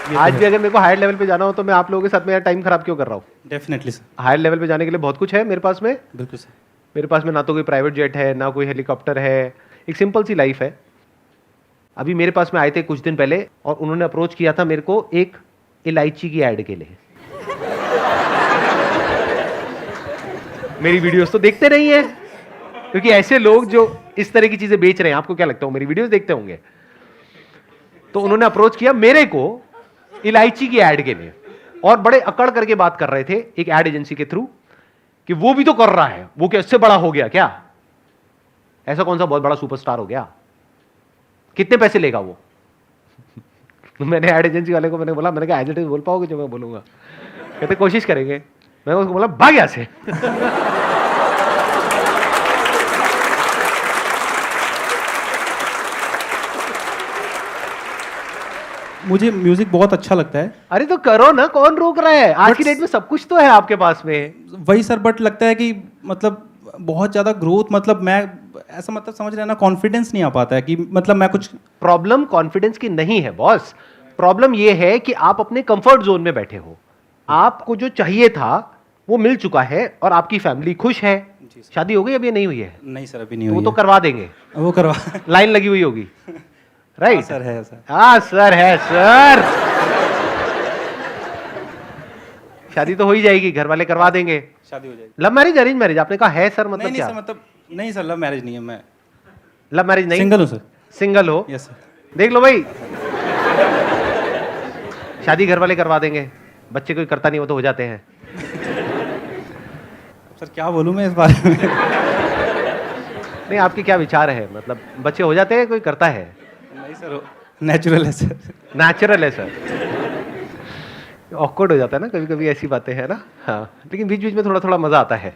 आज भी अगर मेरे को हायर लेवल पे जाना हो तो मैं आप लोगों के साथ में यार टाइम खराब क्यों कर रहा हूँ? Definitely sir. हायर लेवल पे जाने के लिए बहुत कुछ है मेरे पास में। बिल्कुल सर। मेरे पास में ना तो कोई प्राइवेट जेट है, ना कोई हेलीकॉप्टर है, एक सिंपल सी लाइफ है। अभी मेरे पास में आए थे कुछ दिन पहले और उन्होंने अप्रोच किया था मेरे को एक इलायची की ऐड के लिए। मेरी वीडियोस तो देखते नहीं है, क्योंकि ऐसे लोग जो इस तरह की चीजें बेच रहे हैं, आपको क्या लगता है मेरी वीडियोस देखते होंगे? तो उन्होंने अप्रोच किया मेरे को इलायची की ऐड के लिए और बड़े अकड़ करके बात कर रहे थे एक ऐड एजेंसी के थ्रू कि वो भी तो कर रहा है, वो क्या इससे बड़ा हो गया क्या? ऐसा कौन सा बहुत बड़ा सुपरस्टार हो गया? कितने पैसे लेगा वो? मैंने ऐड एजेंसी वाले को मैंने कहा एज इट इज बोल पाओगे जो मैं बोलूंगा? कहते कोशिश करेंगे। मैंने उसको बोला भाग यहाँ से। मुझे म्यूजिक बहुत अच्छा लगता है। अरे तो करो ना, कौन रोक रहा है? आज की डेट में सब कुछ तो है आपके पास में। वही सर, बट लगता है कि मतलब बहुत ज़्यादा ग्रोथ, मतलब मैं ऐसा मतलब समझ रहे हैं ना, कॉन्फिडेंस नहीं आ पाता है कि मतलब मैं कुछ। प्रॉब्लम कॉन्फिडेंस की नहीं है बॉस, प्रॉब्लम ये है कि आप अपने कंफर्ट जोन में बैठे हो। आपको जो चाहिए था वो मिल चुका है और आपकी फैमिली खुश है। शादी हो गई अभी नहीं हुई है? नहीं सर, अभी नहीं तो हुई वो तो है। करवा देंगे, वो करवा। लाइन लगी हुई होगी, राइट? सर है सर। हाँ सर है सर। शादी तो हो ही जाएगी, घर वाले करवा देंगे। शादी हो जाएगी। Love marriage arrange marriage? आपने कहा है सर, मतलब नहीं क्या? सर, मतलब नहीं सर, लव मैरिज नहीं है। मैं लव मैरिज नहीं, सिंगल हूँ सर। सिंगल हो? Yes sir. देख लो भाई, शादी घर वाले करवा देंगे, बच्चे कोई करता नहीं वो तो हो जाते हैं। सर क्या बोलूँ मैं इस बारे में? नहीं, आपके क्या विचार है? मतलब बच्चे हो जाते हैं, कोई करता है? नहीं सर, नेचुरल है सर। नेचुरल है सर। ऑकवर्ड हो जाता है ना कभी कभी, ऐसी बातें हैं ना। हाँ, लेकिन बीच बीच में थोड़ा थोड़ा मजा आता है।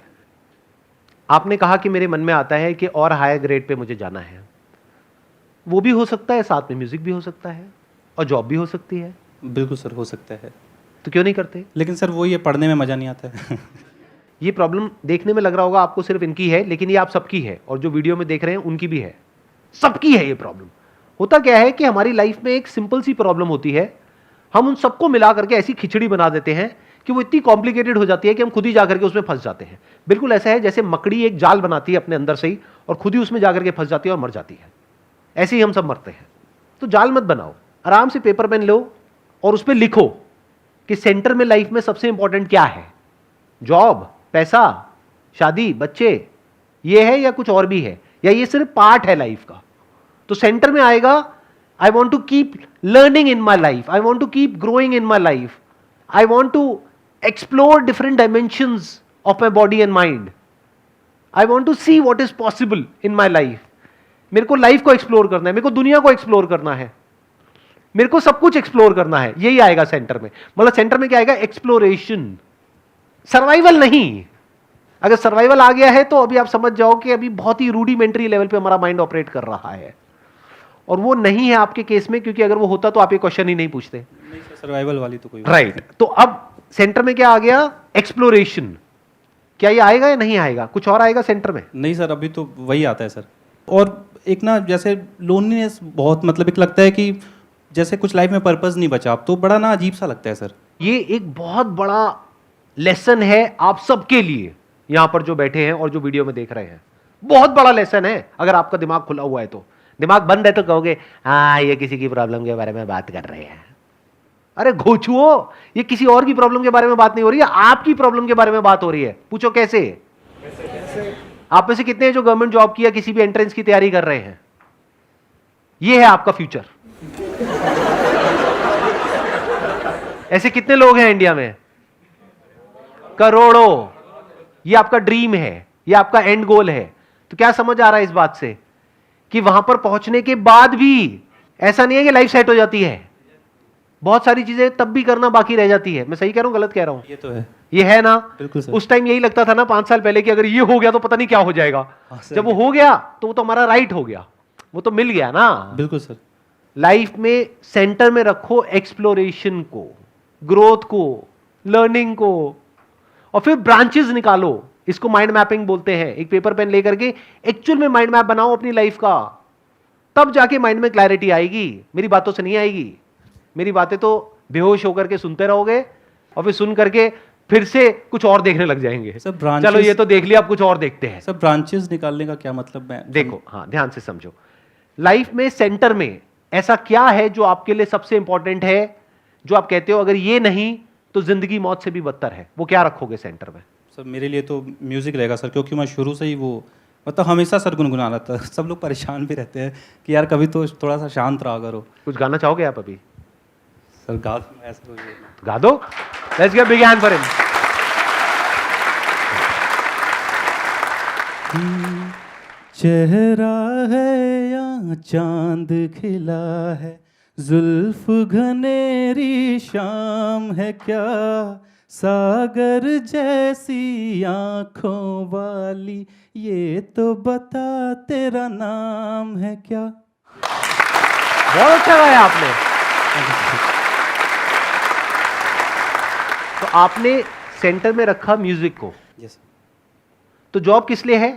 आपने कहा कि मेरे मन में आता है कि और हायर ग्रेड पे मुझे जाना है। वो भी हो सकता है, साथ में म्यूजिक भी हो सकता है और जॉब भी हो सकती है। बिल्कुल सर, हो सकता है। तो क्यों नहीं करते? लेकिन सर वो ये पढ़ने में मज़ा नहीं आता है। ये प्रॉब्लम देखने में लग रहा होगा आपको सिर्फ इनकी है, लेकिन ये आप सबकी है और जो वीडियो में देख रहे हैं उनकी भी है, सबकी है ये प्रॉब्लम। होता क्या है कि हमारी लाइफ में एक सिंपल सी प्रॉब्लम होती है, हम उन सबको मिला करके ऐसी खिचड़ी बना देते हैं कि वो इतनी कॉम्प्लिकेटेड हो जाती है कि हम खुद ही जाकर के उसमें फंस जाते हैं। बिल्कुल ऐसा है जैसे मकड़ी एक जाल बनाती है अपने अंदर से ही और खुद ही उसमें जाकर के फंस जाती है और मर जाती है। ऐसे ही हम सब मरते हैं। तो जाल मत बनाओ, आराम से पेपर पेन लो और उस पर लिखो कि सेंटर में लाइफ में सबसे इंपॉर्टेंट क्या है। जॉब, पैसा, शादी, बच्चे, ये है या कुछ और भी है, या ये सिर्फ पार्ट है लाइफ का? तो सेंटर में आएगा I want to keep learning in my life, I want to keep growing in my life, I want to explore different dimensions of my body and mind, I want to see what is possible in my life. मेरे को life को explore करना है, मेरे को दुनिया को explore करना है, मेरे को सब कुछ एक्सप्लोर करना है। यही आएगा सेंटर में। मतलब सेंटर में क्या आएगा? एक्सप्लोरेशन, सर्वाइवल नहीं। अगर सर्वाइवल आ गया है तो अभी आप समझ जाओ कि अभी बहुत ही रूडिमेंट्री लेवल पे हमारा माइंड ऑपरेट कर रहा है, और वो नहीं है आपके केस में, क्योंकि अगर वो होता तो आप ये क्वेश्चन ही नहीं पूछते। नहीं सर, सर्वाइवल वाली तो कोई राइट। तो अब सेंटर में क्या आ गया? एक्सप्लोरेशन। क्या ये आएगा या नहीं आएगा? कुछ और आएगा सेंटर में? नहीं सर, अभी तो वही आता है सर। और एक ना जैसे लोनलीनेस बहुत, मतलब एक लगता है कि जैसे कुछ लाइफ में पर्पस नहीं बचा, अब तो बड़ा ना अजीब सा लगता है सर। ये एक बहुत बड़ा लेसन है आप सबके लिए, यहां पर जो बैठे हैं और जो वीडियो में देख रहे हैं। बहुत बड़ा लेसन है। अगर आपका दिमाग खुला हुआ है तो, दिमाग बंद है तो कहोगे हाँ ये किसी की प्रॉब्लम के बारे में बात कर रहे हैं। अरे घोचुओ, ये किसी और की प्रॉब्लम के बारे में बात नहीं हो रही है, आपकी प्रॉब्लम के बारे में बात हो रही है। पूछो कैसे? आप में से कितने हैं जो गवर्नमेंट जॉब की या किसी भी एंट्रेंस की तैयारी कर रहे हैं? ये है आपका फ्यूचर। ऐसे कितने लोग हैं इंडिया में? करोड़ों। ये आपका ड्रीम है, ये आपका एंड गोल है। तो क्या समझ आ रहा है इस बात से कि वहां पर पहुंचने के बाद भी ऐसा नहीं है कि लाइफ सेट हो जाती है, बहुत सारी चीजें तब भी करना बाकी रह जाती है। मैं सही कह रहा हूं, गलत कह रहा हूं? ये तो है। ये है ना? बिल्कुल सर। उस टाइम यही लगता था ना 5 साल पहले कि अगर ये हो गया तो पता नहीं क्या हो जाएगा। जब वो हो गया तो वो तो हमारा राइट हो गया, वो तो मिल गया ना। बिल्कुल सर। लाइफ में सेंटर में रखो एक्सप्लोरेशन को, ग्रोथ को, लर्निंग को, और फिर ब्रांचेस निकालो। इसको माइंड मैपिंग बोलते हैं। एक पेपर पेन लेकर के एक्चुअल में माइंड मैप बनाओ अपनी लाइफ का, तब जाके माइंड में क्लैरिटी आएगी। मेरी बातों से नहीं आएगी। मेरी बातें तो बेहोश होकर के सुनते रहोगे और फिर सुन करके फिर से कुछ और देखने लग जाएंगे। सब branches- चलो ये तो देख लिया, अब कुछ और देखते हैं। सब ब्रांचेस निकालने का क्या मतलब है? देखो, हाँ, ध्यान से समझो। लाइफ में सेंटर में ऐसा क्या है जो आपके लिए सबसे इंपॉर्टेंट है, जो आप कहते हो अगर ये नहीं तो जिंदगी मौत से भी बदतर है? वो क्या रखोगे सेंटर में? सर मेरे लिए तो म्यूज़िक रहेगा सर, क्योंकि मैं शुरू से ही वो मतलब हमेशा सर गुनगुना रहा था। सब लोग परेशान भी रहते हैं कि यार कभी तो थोड़ा सा शांत रहा करो। कुछ गाना चाहोगे आप अभी? सर गा ऐसा कुछ नहीं। गा दो। Let's give big hand for him. चेहरा है या चांद खिला है, जुल्फ घनेरी शाम है क्या, सागर जैसी आंखों वाली, ये तो बता तेरा नाम है क्या। बहुत अच्छा गाया आपने। तो आपने सेंटर में रखा म्यूजिक को। यस तो जॉब किस लिए है?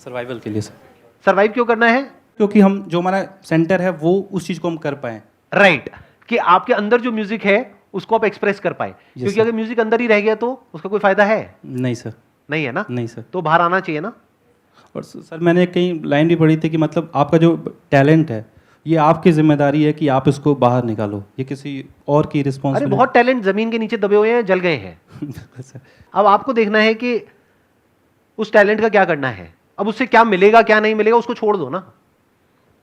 सर्वाइवल के लिए सर, सरवाइव क्यों करना है? क्योंकि हम जो हमारा सेंटर है वो उस चीज़ को हम कर पाएँ। राइट, कि आपके अंदर जो म्यूजिक है उसको आप एक्सप्रेस कर पाए। क्योंकि sir. अगर म्यूजिक अंदर ही रह गया तो उसका कोई फायदा है? नहीं सर, नहीं है ना? नहीं सर। तो बाहर आना चाहिए ना। और सर मैंने कहीं लाइन भी पढ़ी थी कि मतलब आपका जो टैलेंट है ये आपकी जिम्मेदारी है कि आप इसको बाहर निकालो, ये किसी और की अरे रिस्पॉन्सिबिलिटी। बहुत टैलेंट जमीन के नीचे दबे हुए हैं, जल गए हैं। सर अब आपको देखना है कि उस टैलेंट का क्या करना है। अब उससे क्या मिलेगा क्या नहीं मिलेगा उसको छोड़ दो ना।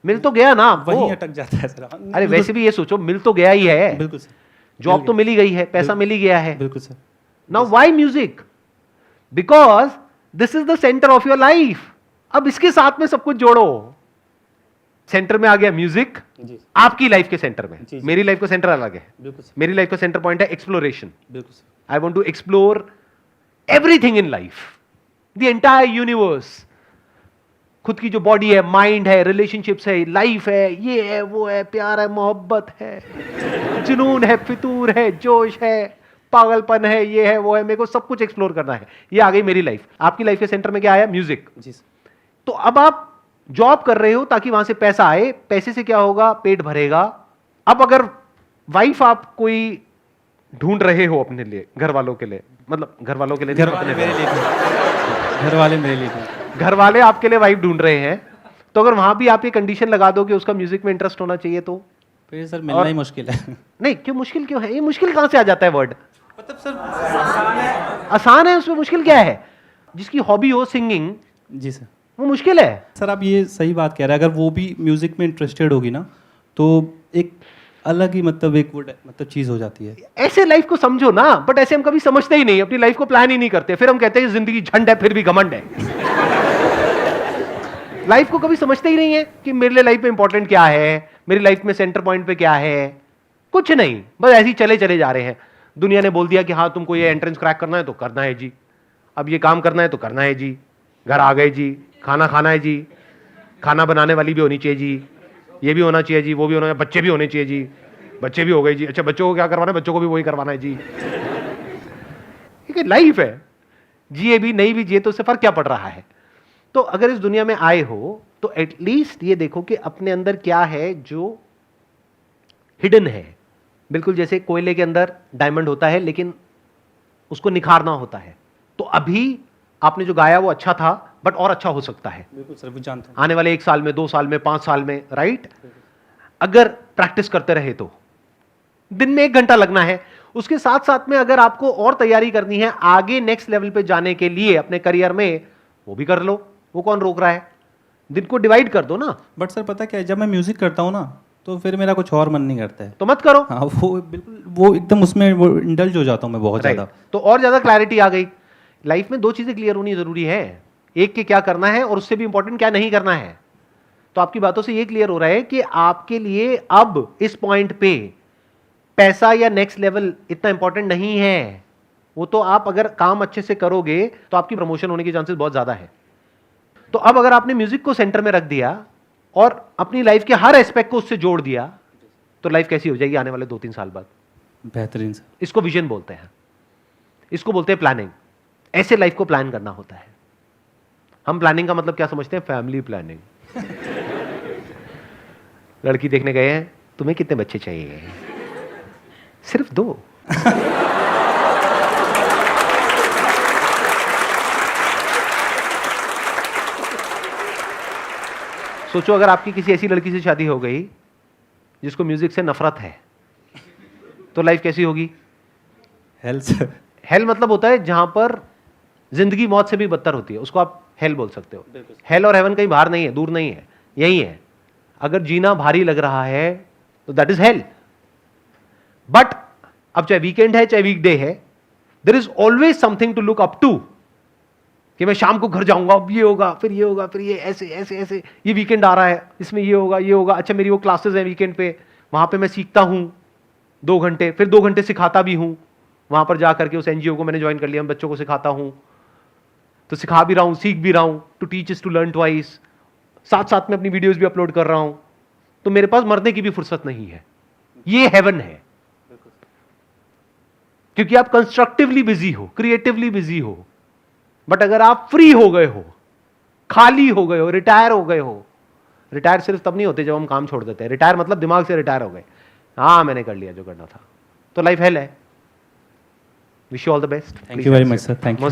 मिल तो गया ना आपको। वहीं अटक जाता है सर। अरे वैसे भी ये सोचो, मिल तो गया ही है। बिल्कुल सर, जॉब तो मिल ही गई है, पैसा मिल ही गया है। बिल्कुल sir. Now why music? Because this is the centre of your life. अब इसके साथ में सब कुछ जोड़ो। सेंटर में आ गया म्यूजिक, जी आपकी लाइफ के सेंटर में। जी। मेरी लाइफ का सेंटर अलग है। बिल्कुल सर, मेरी लाइफ का सेंटर पॉइंट है एक्सप्लोरेशन। बिल्कुल सर। I want to explore everything in life, the entire universe. खुद की जो बॉडी है, माइंड है, रिलेशनशिप्स है, लाइफ है, ये है, वो है, प्यार है, मोहब्बत है, जुनून है, फितूर है, जोश है, पागलपन है, ये है, वो है। मेरे को सब कुछ एक्सप्लोर करना है। ये आ गई मेरी लाइफ। आपकी लाइफ के सेंटर में क्या आया? म्यूजिक। जी सर। तो अब आप जॉब कर रहे हो ताकि वहां से पैसा आए। पैसे से क्या होगा? पेट भरेगा। अब अगर वाइफ आप कोई ढूंढ रहे हो अपने लिए, घर वालों के लिए, मतलब घर वालों के लिए, घर वाले मेरे लिए नहीं। घर वाले मेरे लिए नहीं। घर वाले आपके लिए वाइफ ढूंढ रहे हैं, तो अगर वहां भी आप ये कंडीशन लगा दो कि उसका म्यूजिक में इंटरेस्ट होना चाहिए तो फिर सर मिलना ही मुश्किल है। नहीं। क्यों मुश्किल क्यों है? ये मुश्किल कहां से आ जाता है वर्ड? मतलब सर आसान है, उसमें मुश्किल क्या है? जिसकी हॉबी हो सिंगिंग, जी सर। वो मुश्किल है? सर आप ये सही बात कह रहे हैं, अगर वो भी म्यूजिक में इंटरेस्टेड होगी ना तो एक अलग ही मतलब एक वो मतलब चीज़ हो जाती है। ऐसे लाइफ को समझो ना। बट ऐसे हम कभी समझते ही नहीं, अपनी लाइफ को प्लान ही नहीं करते। फिर हम कहते हैं जिंदगी झंड है फिर भी घमंड है। लाइफ को कभी समझते ही नहीं है कि मेरे लिए लाइफ में इंपॉर्टेंट क्या है, मेरी लाइफ में सेंटर पॉइंट पे क्या है। कुछ नहीं, बस ऐसे ही चले चले जा रहे हैं। दुनिया ने बोल दिया कि हाँ तुमको ये एंट्रेंस क्रैक करना है तो करना है जी, अब ये काम करना है तो करना है जी, घर आ गए जी, खाना खाना है जी, खाना बनाने वाली भी होनी चाहिए जी, ये भी होना चाहिए जी, वो भी होना चाहिए, बच्चे भी होने चाहिए जी, बच्चे भी हो गए जी, अच्छा बच्चों को क्या करवाना है? बच्चों को भी वही करवाना है जी। ठीक है, लाइफ है, जिए भी नहीं भी जिए तो उससे फर्क क्या पड़ रहा है? तो अगर इस दुनिया में आए हो तो एटलीस्ट ये देखो कि अपने अंदर क्या है जो हिडन है। बिल्कुल जैसे कोयले के अंदर डायमंड होता है लेकिन उसको निखारना होता है। तो अभी आपने जो गाया वो अच्छा था, बट और अच्छा हो सकता है बिल्कुल सर, वो जानता हूँ। आने वाले 1 साल में, 2 साल में, 5 साल में, राइट? अगर प्रैक्टिस करते रहे तो दिन में 1 घंटा लगना है। उसके साथ साथ में अगर आपको और तैयारी करनी है आगे नेक्स्ट लेवल पे जाने के लिए अपने करियर में, वो भी कर लो। वो कौन रोक रहा है? दिन को डिवाइड कर दो ना। बट सर पता क्या है, जब मैं म्यूजिक करता हूँ ना तो फिर मेरा कुछ और मन नहीं करता है। तो मत करो। हाँ वो बिल्कुल वो एकदम उसमें वो इंडल्ज हो जाता हूँ मैं बहुत Right. ज़्यादा। तो और ज्यादा क्लैरिटी आ गई। लाइफ में 2 चीजें क्लियर होनी जरूरी है, एक के क्या करना है और उससे भी इंपॉर्टेंट क्या नहीं करना है। तो आपकी बातों से ये क्लियर हो रहा है कि आपके लिए अब इस पॉइंट पे पैसा या नेक्स्ट लेवल इतना इंपॉर्टेंट नहीं है। वो तो आप अगर काम अच्छे से करोगे तो आपकी प्रमोशन होने के चांसेस बहुत ज्यादा है। तो अब अगर आपने म्यूजिक को सेंटर में रख दिया और अपनी लाइफ के हर एस्पेक्ट को उससे जोड़ दिया तो लाइफ कैसी हो जाएगी आने वाले 2-3 साल बाद? बेहतरीन सर। इसको विजन बोलते हैं, इसको बोलते हैं प्लानिंग। ऐसे लाइफ को प्लान करना होता है। हम प्लानिंग का मतलब क्या समझते हैं? Family planning. लड़की देखने गए हैं, तुम्हें कितने बच्चे चाहिए? सिर्फ 2। सोचो अगर आपकी किसी ऐसी लड़की से शादी हो गई जिसको म्यूजिक से नफरत है, तो लाइफ कैसी होगी? Hello sir. हेल मतलब होता है जहां पर जिंदगी मौत से भी बदतर होती है, उसको आप हेल बोल सकते हो। हेल और हेवन कहीं बाहर नहीं है, दूर नहीं है, यही है। अगर जीना भारी लग रहा है तो दैट इज हेल। बट अब चाहे वीकेंड है चाहे वीकडे है, there is always something to look up to, कि मैं शाम को घर जाऊंगा, अब ये होगा, फिर ये होगा, फिर ये ऐसे ऐसे ऐसे, ये वीकेंड आ रहा है, इसमें ये होगा, ये होगा। अच्छा मेरी वो क्लासेस है वीकेंड पे, वहां पे मैं सीखता हूं 2 घंटे, फिर 2 घंटे सिखाता भी हूं। वहां पर जाकर के उस एनजीओ को मैंने ज्वाइन कर लिया, मैं बच्चों को सिखाता हूं, तो सिखा भी रहा हूं, सीख भी रहा हूं। To teach is to learn twice. साथ साथ में अपनी वीडियोस भी अपलोड कर रहा हूं, तो मेरे पास मरने की भी फुर्सत नहीं है। ये हेवन है, क्योंकि आप कंस्ट्रक्टिवली बिजी हो, क्रिएटिवली बिजी हो। बट अगर आप फ्री हो गए हो, खाली हो गए हो, रिटायर हो गए हो, रिटायर सिर्फ तब नहीं होते जब हम काम छोड़ देते हैं, रिटायर मतलब दिमाग से रिटायर हो गए, हाँ मैंने कर लिया जो करना था, तो लाइफ हेल है। Wish you all the best. Thank you very much sir, thank you.